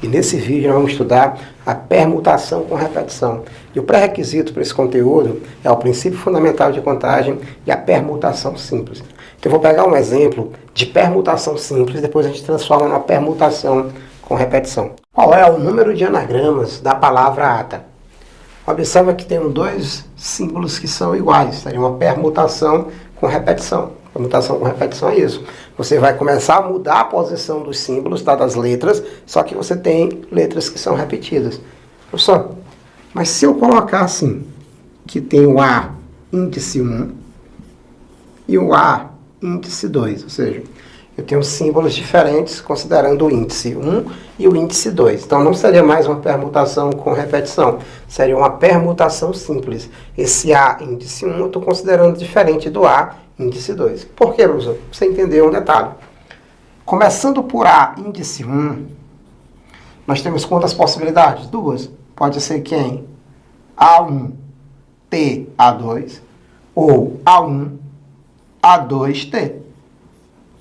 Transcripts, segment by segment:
E nesse vídeo nós vamos estudar a permutação com repetição. E o pré-requisito para esse conteúdo é o princípio fundamental de contagem e a permutação simples. Então eu vou pegar um exemplo de permutação simples, depois a gente transforma numa permutação com repetição. Qual é o número de anagramas da palavra ata? Observa que tem dois símbolos que são iguais, seria uma permutação com repetição. Permutação com repetição é isso. Você vai começar a mudar a posição dos símbolos, tá, das letras, só que você tem letras que são repetidas. Professor, mas se eu colocar assim, que tem o A índice 1 e o A índice 2, ou seja, eu tenho símbolos diferentes considerando o índice 1 e o índice 2. Então não seria mais uma permutação com repetição, seria uma permutação simples. Esse A índice 1 eu estou considerando diferente do A índice 2. Por quê, professor? Pra você entender um detalhe. Começando por A índice 1, nós temos quantas possibilidades? Duas. Pode ser quem? A1, T, A2, ou A1, A2, T.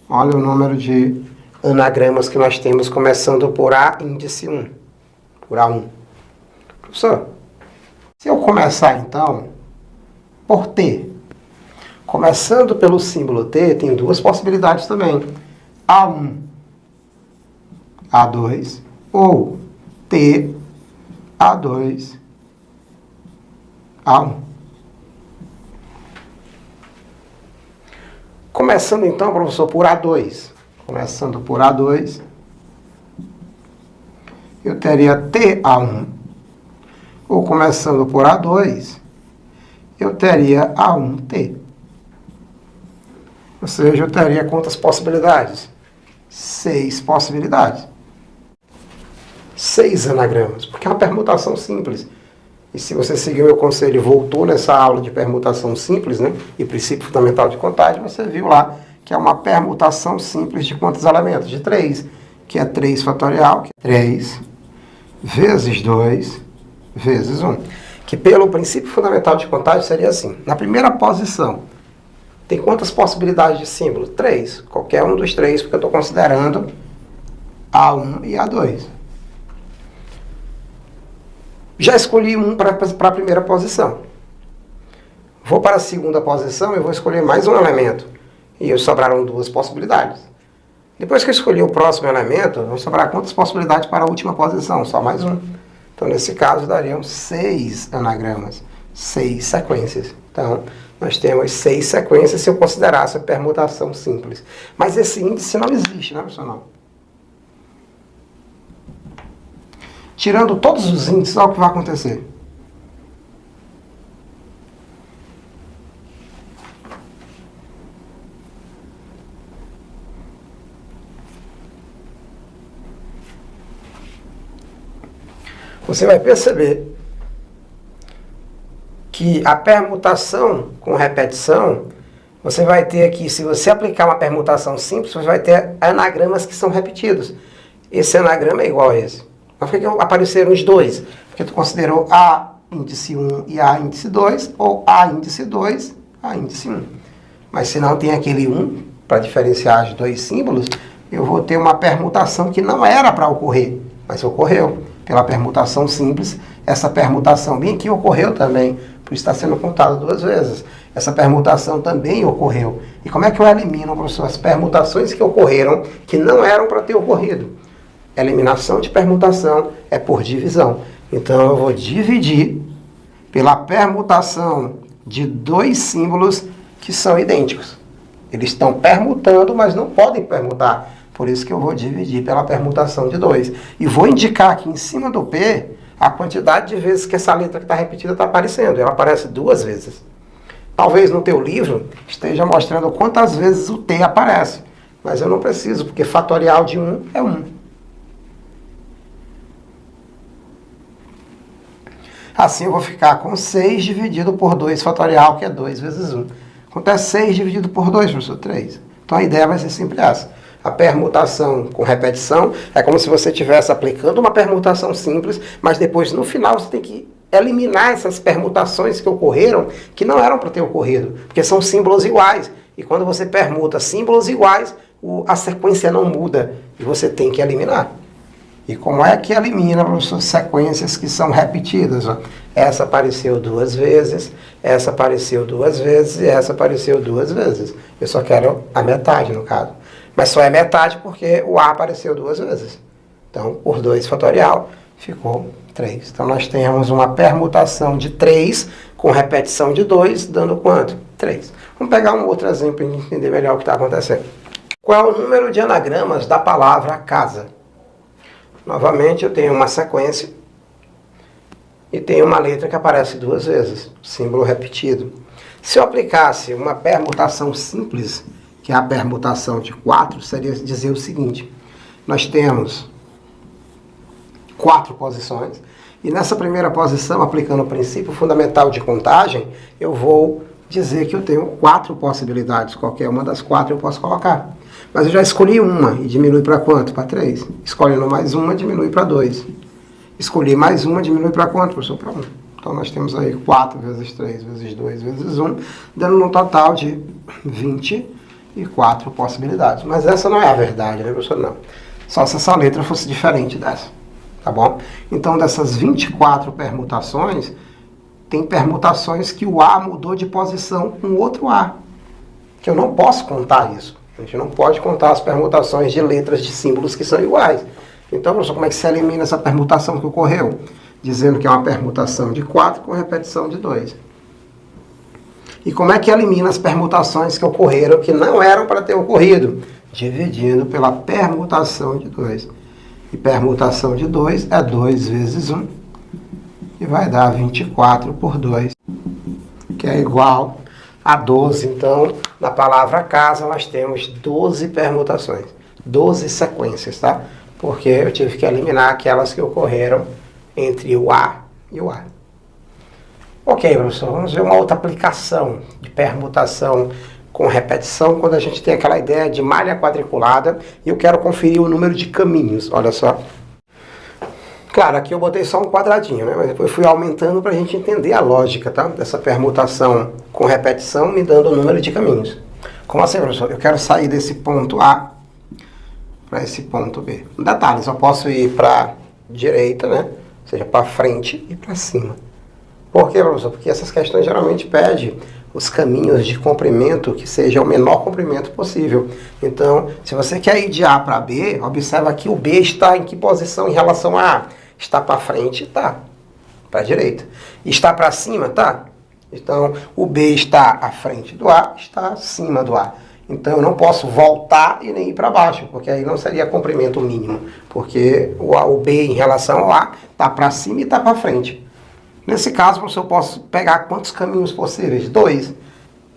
Olha o número de anagramas que nós temos começando por A índice 1, por A1. Professor, se eu começar então por T, começando pelo símbolo T, tem duas possibilidades também. A1, A2 ou T, A2, A1. Começando então, professor, por A2. Começando por A2, eu teria TA1. Ou começando por A2, eu teria A1T. Ou seja, eu teria quantas possibilidades? 6 possibilidades. 6 anagramas, porque é uma permutação simples. E se você seguir o meu conselho e voltou nessa aula de permutação simples, né, e princípio fundamental de contagem, você viu lá que é uma permutação simples de quantos elementos? De 3, que é 3 fatorial, que é 3 vezes 2 vezes 1. Que pelo princípio fundamental de contagem seria assim. Na primeira posição, tem quantas possibilidades de símbolo? 3. Qualquer um dos 3, porque eu estou considerando A1 e A2. Já escolhi um para a primeira posição. Vou para a segunda posição e vou escolher mais um elemento. E sobraram 2 possibilidades. Depois que eu escolhi o próximo elemento, vão sobrar quantas possibilidades para a última posição? Só mais um. Então, nesse caso, dariam 6 anagramas. 6 sequências. Então, nós temos 6 sequências se eu considerasse a permutação simples. Mas esse índice não existe, né, pessoal? Tirando todos os índices, olha o que vai acontecer. Você vai perceber que a permutação com repetição, você vai ter aqui, se você aplicar uma permutação simples, você vai ter anagramas que são repetidos. Esse anagrama é igual a esse. Mas por que apareceram os dois? Porque tu considerou A índice 1 e A índice 2, ou A índice 2, A índice 1. Mas se não tem aquele 1, para diferenciar os dois símbolos, eu vou ter uma permutação que não era para ocorrer, mas ocorreu. Pela permutação simples, essa permutação bem aqui ocorreu também, por isso está sendo contado 2 vezes. Essa permutação também ocorreu. E como é que eu elimino, professor, as permutações que ocorreram, que não eram para ter ocorrido? Eliminação de permutação é por divisão. Então, eu vou dividir pela permutação de 2 símbolos que são idênticos. Eles estão permutando, mas não podem permutar. Por isso que eu vou dividir pela permutação de 2. E vou indicar aqui em cima do P a quantidade de vezes que essa letra que está repetida está aparecendo. Ela aparece 2 vezes. Talvez no teu livro esteja mostrando quantas vezes o T aparece. Mas eu não preciso, porque fatorial de 1 é 1. Assim eu vou ficar com 6 dividido por 2 fatorial, que é 2 vezes 1. Quanto é 6 dividido por 2, professor? 3. Então a ideia vai ser sempre essa. A permutação com repetição é como se você estivesse aplicando uma permutação simples, mas depois no final você tem que eliminar essas permutações que ocorreram, que não eram para ter ocorrido, porque são símbolos iguais. E quando você permuta símbolos iguais, a sequência não muda e você tem que eliminar. E como é que elimina, professor, sequências que são repetidas? Ó? Essa apareceu 2 vezes, essa apareceu 2 vezes e essa apareceu 2 vezes. Eu só quero a metade, no caso. Mas só é metade porque o A apareceu 2 vezes. Então, por 2 fatorial, ficou 3. Então, nós temos uma permutação de 3 com repetição de 2, dando quanto? 3. Vamos pegar um outro exemplo para entender melhor o que está acontecendo. Qual é o número de anagramas da palavra casa? Novamente, eu tenho uma sequência e tenho uma letra que aparece 2 vezes, símbolo repetido. Se eu aplicasse uma permutação simples, que é a permutação de 4, seria dizer o seguinte: nós temos 4 posições, e nessa primeira posição, aplicando o princípio fundamental de contagem, eu vou dizer que eu tenho 4 possibilidades, qualquer uma das 4 eu posso colocar. Mas eu já escolhi uma e diminui para quanto? Para 3. Escolhendo mais uma, diminui para 2. Escolhi mais uma, diminui para quanto, professor? Para 1. Então nós temos aí 4 vezes 3 vezes 2 vezes 1, dando um total de 24 possibilidades. Mas essa não é a verdade, né, professor? Não. Só se essa letra fosse diferente dessa. Tá bom? Então, dessas 24 permutações, tem permutações que o A mudou de posição com outro A. Que eu não posso contar isso. A gente não pode contar as permutações de letras de símbolos que são iguais. Então, professor, como é que se elimina essa permutação que ocorreu? Dizendo que é uma permutação de 4 com repetição de 2. E como é que elimina as permutações que ocorreram que não eram para ter ocorrido? Dividindo pela permutação de 2. E permutação de 2 é 2 vezes 1. E vai dar 24 por 2, que é igual a 12. Então, na palavra casa, nós temos 12 permutações, 12 sequências, tá? Porque eu tive que eliminar aquelas que ocorreram entre o A e o A. Ok, professor, vamos ver uma outra aplicação de permutação com repetição, quando a gente tem aquela ideia de malha quadriculada e eu quero conferir o número de caminhos. Olha só. Claro, aqui eu botei só um quadradinho, né? Mas depois fui aumentando para a gente entender a lógica, tá? Dessa permutação com repetição me dando o número de caminhos. Como assim, professor? Eu quero sair desse ponto A para esse ponto B. Detalhes, eu posso ir para a direita, né? Ou seja, para frente e para cima. Por quê, professor? Porque essas questões geralmente pedem os caminhos de comprimento que seja o menor comprimento possível. Então, se você quer ir de A para B, observa que o B está em que posição em relação a A? Está para frente? Tá. Para a direita. Está para cima? Tá. Então, o B está à frente do A, está acima do A. Então, eu não posso voltar e nem ir para baixo, porque aí não seria comprimento mínimo. Porque o B em relação ao A está para cima e está para frente. Nesse caso, eu posso pegar quantos caminhos possíveis? 2,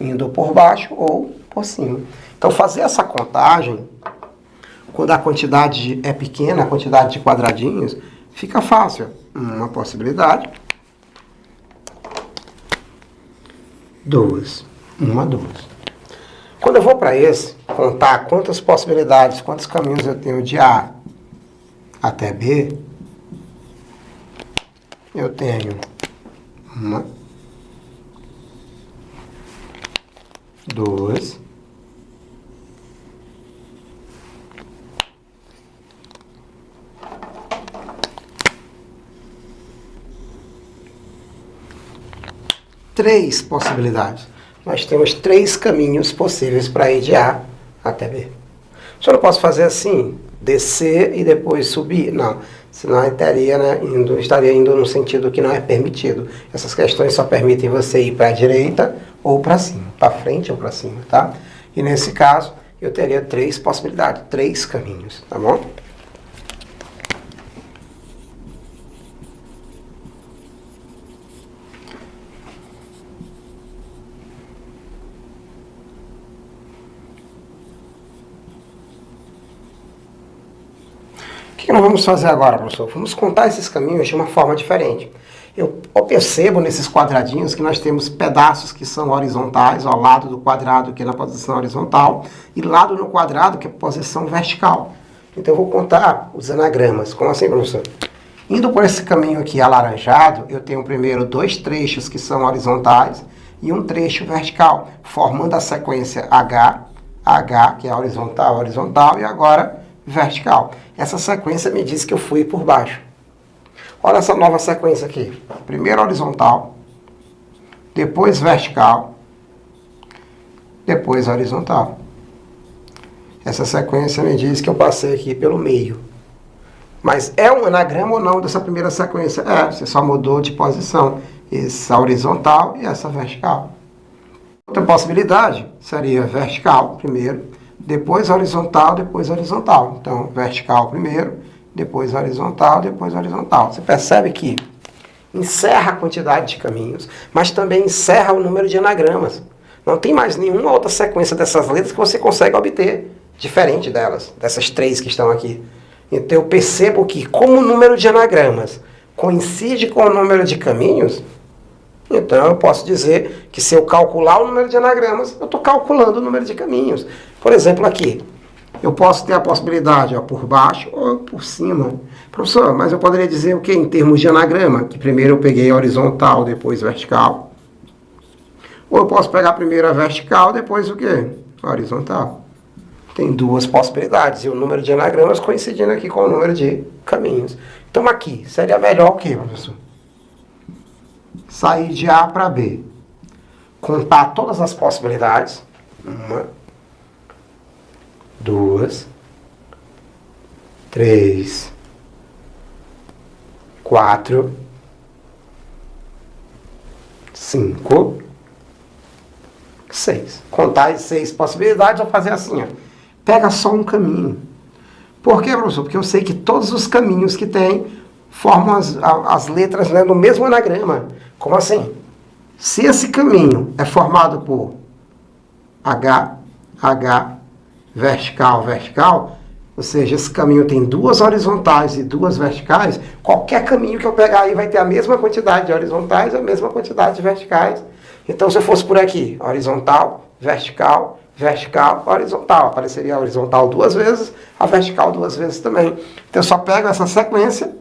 indo por baixo ou por cima. Então, fazer essa contagem, quando a quantidade é pequena, a quantidade de quadradinhos, fica fácil. Uma possibilidade. 2. 2. Quando eu vou para esse, contar quantas possibilidades, quantos caminhos eu tenho de A até B, eu tenho 1, 2, 3 possibilidades. Nós temos 3 caminhos possíveis para ir de A até B. Só não posso fazer assim, descer e depois subir? Não. Senão estaria, né, estaria indo no sentido que não é permitido. Essas questões só permitem você ir para a direita ou para cima, para frente ou para cima, tá? E nesse caso, eu teria 3 possibilidades, 3 caminhos, tá bom? O que nós vamos fazer agora, professor? Vamos contar esses caminhos de uma forma diferente. Eu percebo nesses quadradinhos que nós temos pedaços que são horizontais, ao lado do quadrado, que é na posição horizontal, e lado no quadrado, que é a posição vertical. Então, eu vou contar os anagramas. Como assim, professor? Indo por esse caminho aqui alaranjado, eu tenho primeiro 2 trechos que são horizontais e um trecho vertical, formando a sequência H, H, que é horizontal, horizontal, e agora vertical. Essa sequência me diz que eu fui por baixo. Olha essa nova sequência aqui. Primeiro horizontal, depois vertical, depois horizontal. Essa sequência me diz que eu passei aqui pelo meio. Mas é um anagrama ou não dessa primeira sequência? É, você só mudou de posição. Essa horizontal e essa vertical. Outra possibilidade seria vertical primeiro, depois horizontal, depois horizontal. Então, vertical primeiro, depois horizontal, depois horizontal. Você percebe que encerra a quantidade de caminhos, mas também encerra o número de anagramas. Não tem mais nenhuma outra sequência dessas letras que você consegue obter diferente delas, dessas três que estão aqui. Então eu percebo que, como o número de anagramas coincide com o número de caminhos, então eu posso dizer que se eu calcular o número de anagramas, eu estou calculando o número de caminhos. Por exemplo, aqui, eu posso ter a possibilidade por baixo ou por cima. Professor, mas eu poderia dizer o que em termos de anagrama? Que primeiro eu peguei a horizontal, depois vertical. Ou eu posso pegar primeiro a vertical, depois o quê? A horizontal. Tem duas possibilidades, e o número de anagramas coincidindo aqui com o número de caminhos. Então aqui, seria melhor o quê, professor? Sair de A para B. Contar todas as possibilidades. 1, 2, 3, 4, 5, 6. Contar as 6 possibilidades, vou fazer assim, ó. Pega só um caminho. Por quê, professor? Porque eu sei que todos os caminhos que tem formam as letras, né, no mesmo anagrama. Como assim? Se esse caminho é formado por H, H, vertical, vertical, ou seja, esse caminho tem duas horizontais e duas verticais, qualquer caminho que eu pegar aí vai ter a mesma quantidade de horizontais e a mesma quantidade de verticais. Então, se eu fosse por aqui, horizontal, vertical, vertical, horizontal, apareceria a horizontal 2 vezes, a vertical 2 vezes também. Então, eu só pego essa sequência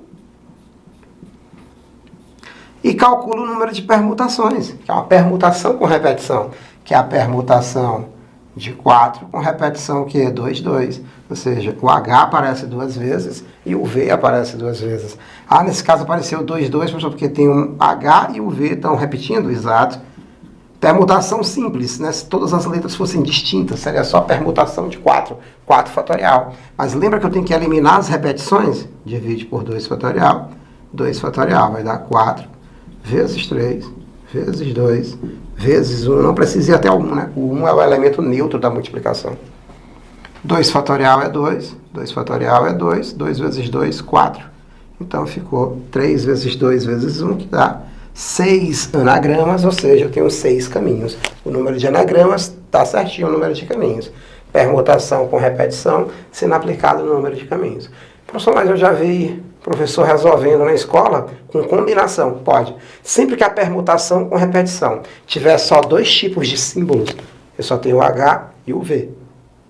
e calculo o número de permutações, que é uma permutação com repetição, que é a permutação de 4 com repetição que é 2, 2. Ou seja, o H aparece 2 vezes e o V aparece 2 vezes. Ah, nesse caso apareceu 2, 2, porque tem um H e o V estão repetindo, exato. Permutação simples, né? Se todas as letras fossem distintas, seria só permutação de 4, 4 fatorial. Mas lembra que eu tenho que eliminar as repetições? Divide por 2 fatorial, 2 fatorial vai dar 4 vezes 3, vezes 2, vezes 1. Não precisa ir até o 1, né? O 1 é o elemento neutro da multiplicação. 2 fatorial é 2, 2 fatorial é 2, 2 vezes 2, 4. Então ficou 3 vezes 2 vezes 1, que dá 6 anagramas, ou seja, eu tenho 6 caminhos. O número de anagramas está certinho o número de caminhos. Permutação com repetição, sendo aplicado no número de caminhos. Professor, mas eu já vi professor resolvendo na escola com combinação. Pode. Sempre que a permutação com repetição tiver só 2 tipos de símbolos, eu só tenho o H e o V.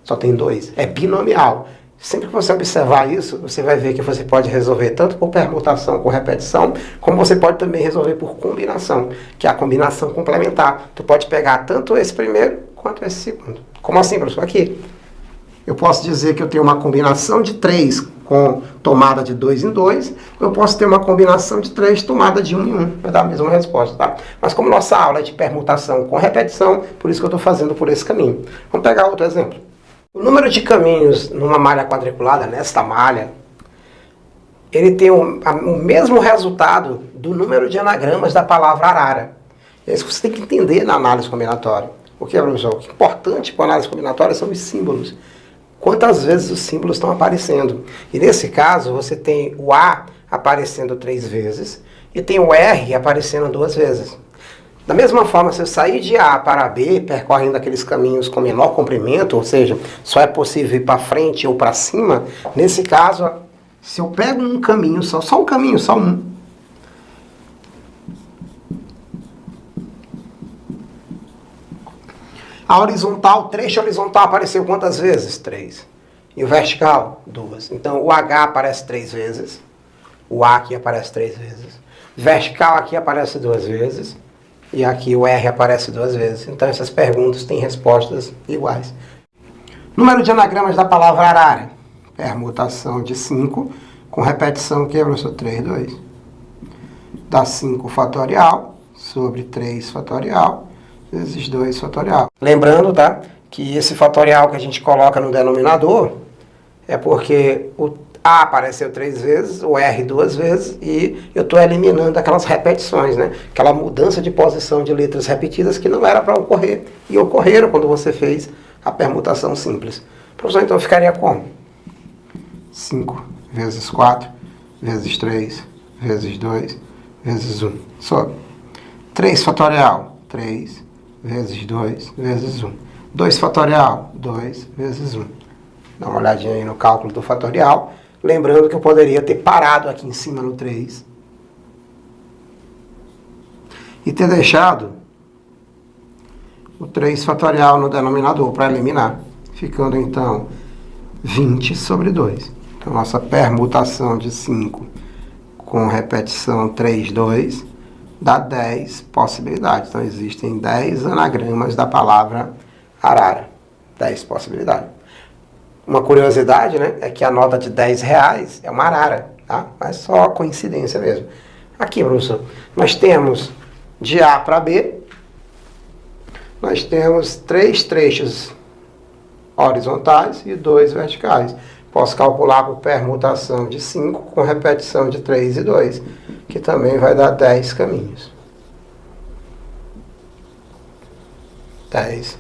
Só tem 2. É binomial. Sempre que você observar isso, você vai ver que você pode resolver tanto por permutação com repetição, como você pode também resolver por combinação, que é a combinação complementar. Tu pode pegar tanto esse primeiro quanto esse segundo. Como assim, professor? Aqui. Eu posso dizer que eu tenho uma combinação de 3 com tomada de 2 em 2, ou eu posso ter uma combinação de 3 tomada de 1 em 1. Vai dar a mesma resposta, tá? Mas como nossa aula é de permutação com repetição, por isso que eu estou fazendo por esse caminho. Vamos pegar outro exemplo. O número de caminhos numa malha quadriculada, nesta malha, ele tem o mesmo resultado do número de anagramas da palavra arara. É isso que você tem que entender na análise combinatória. O que, professor? O que é importante para a análise combinatória são os símbolos. Quantas vezes os símbolos estão aparecendo. E nesse caso, você tem o A aparecendo 3 vezes e tem o R aparecendo 2 vezes. Da mesma forma, se eu sair de A para B, percorrendo aqueles caminhos com menor comprimento, ou seja, só é possível ir para frente ou para cima, nesse caso, se eu pego um caminho só um caminho, só um, a horizontal, trecho horizontal apareceu quantas vezes? 3. E o vertical? 2. Então, o H aparece 3 vezes, o A aqui aparece 3 vezes, vertical aqui aparece 2 vezes, e aqui o R aparece 2 vezes. Então, essas perguntas têm respostas iguais. Número de anagramas da palavra arara. permutação de 5 com repetição que é, professor? 3, 2. Dá 5 fatorial sobre 3 fatorial vezes 2 fatorial. Lembrando, tá, que esse fatorial que a gente coloca no denominador é porque o A apareceu 3 vezes, o R 2 vezes, e eu estou eliminando aquelas repetições, né? Aquela mudança de posição de letras repetidas que não era para ocorrer, e ocorreram quando você fez a permutação simples. Professor, então ficaria como? 5 vezes 4, vezes 3, vezes 2, vezes 1. Sobe. 3 fatorial, 3 vezes 2, vezes 1. 2 fatorial, 2 vezes 1. Dá uma olhadinha aí no cálculo do fatorial. Lembrando que eu poderia ter parado aqui em cima no 3 e ter deixado o 3 fatorial no denominador para eliminar, ficando então 20 sobre 2. Então, nossa permutação de 5 com repetição 3, 2 dá 10 possibilidades. Então, existem 10 anagramas da palavra arara. 10 possibilidades. Uma curiosidade, né, é que a nota de R$10 é uma arara, tá? Mas só coincidência mesmo. Aqui, professor, nós temos de A para B, nós temos 3 trechos horizontais e 2 verticais. Posso calcular por permutação de 5 com repetição de 3 e 2, que também vai dar 10 caminhos. 10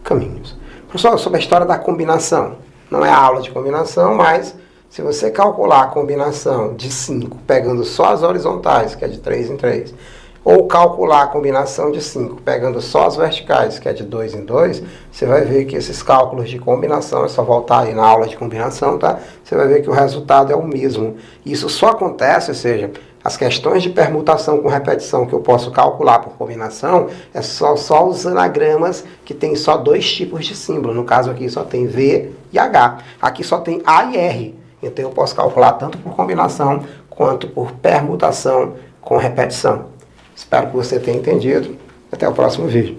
caminhos. Professor, sobre a história da combinação. Não é a aula de combinação, mas se você calcular a combinação de 5, pegando só as horizontais, que é de 3 em 3, ou calcular a combinação de 5, pegando só as verticais, que é de 2 em 2, você vai ver que esses cálculos de combinação, é só voltar aí na aula de combinação, tá? Você vai ver que o resultado é o mesmo. Isso só acontece, ou seja, as questões de permutação com repetição que eu posso calcular por combinação é só os anagramas que tem só 2 tipos de símbolo. No caso aqui só tem V e H. Aqui só tem A e R. Então eu posso calcular tanto por combinação quanto por permutação com repetição. Espero que você tenha entendido. Até o próximo vídeo.